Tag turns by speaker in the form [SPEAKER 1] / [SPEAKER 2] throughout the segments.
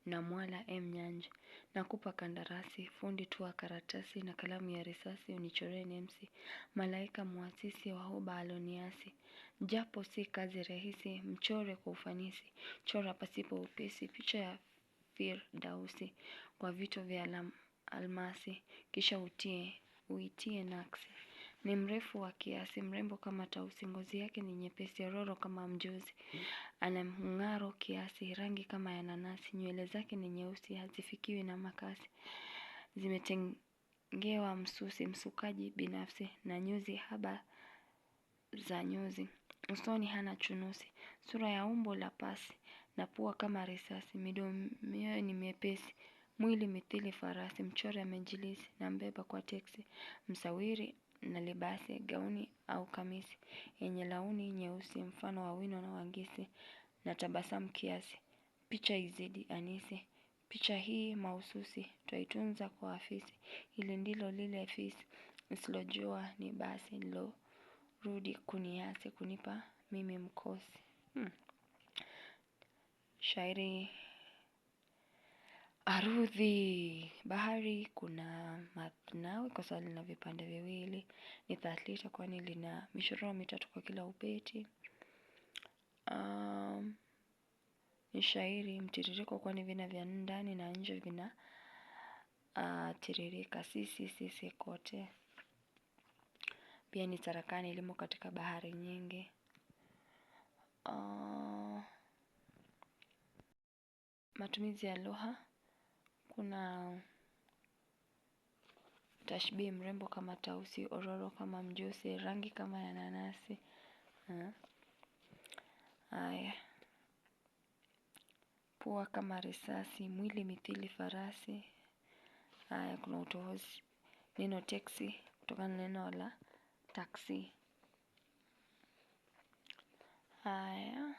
[SPEAKER 1] na Mwala M Nyanja. Nakupa kandarasi, fundi tua karatasi na kalamu ya risasi, unichoree NMC. Malaika muasisi wa huba aloniasi. Japo si kazi rahisi, mchore kwa ufanisi. Chora pasipo upesi, picha ya Firdausi kwa vito vya almasi, kisha uitie naksi. Ni mrefu wa kiasi, mrembo kama tausi, ngozi yake ni nyepesi, roro kama mjuzi. Ana mng'aro kiasi, rangi kama ya nanasi, nywele zake ni nyeusi, hazifikiwi na makasi. Zimetengewa msukaji binafsi na nyuzi haba za nyuzi. Usoni hana chunusi, sura ya umbo la pasi na pua kama risasi, midomo ni miepesi, mwili mithili farasi, mchoro amejilisi na mbeba kwa teksi, msawiri na libasi, gauni au kamisi yenye launi nyeusi, mfano wa wino na wangisi, na tabasamu kiasi. Picha izidi anisi. Picha hii mahususi twaitunza kwa afisi, ili ndilo lile afisi nisilojua ni basi lo rudi kuniasi kunipa mimi mkosi. Shairi. Arudhi. Bahari kuna matnawe kwa sababu lina vipande viwili. Ni thatlita kwani lina mishororo mitatu kwa kila ubeti. Ni shairi mtiririko kwani vina vya ndani na nje vina tiririka sisi kote. Pia ni sarakani ilimo katika bahari nyingi. Matumizi ya lugha. Kuna tashbihi, mrembo kama tausi, ororo kama mjusi, rangi kama ya nanasi. Haya. Pua kama risasi, mwili mithili farasi. Haya, kuna utohozi. Neno teksi kutokana na neno la taksi. Haya,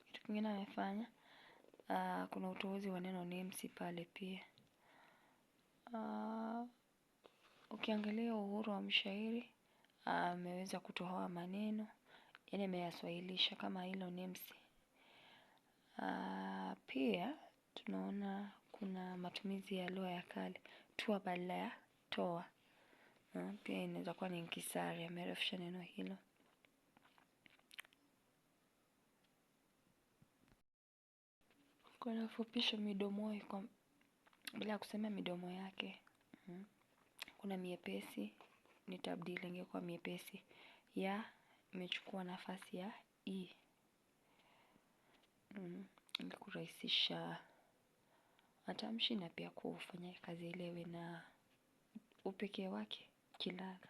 [SPEAKER 1] kitu kingine amefanya. Kuna utohozi wa neno nemsi pale pia. Ukiangalia uhuru wa mshairi, ameweza kutohoa maneno, yaani ameyaswahilisha kama hilo nemsi. Pia tunaona kuna matumizi ya lugha ya kale, tua badala ya toa. Pia inaweza kuwa ni inkisari, amerefusha neno hilo. Kuna fupisho midomoi kwa bila kusema midomo yake. Kuna miepesi, ni tabdili ingekuwa miepesi. Ya imechukua nafasi ya i. Kurahisisha matamshi na pia kufanya kazi ilewe na upekee wake kiladha.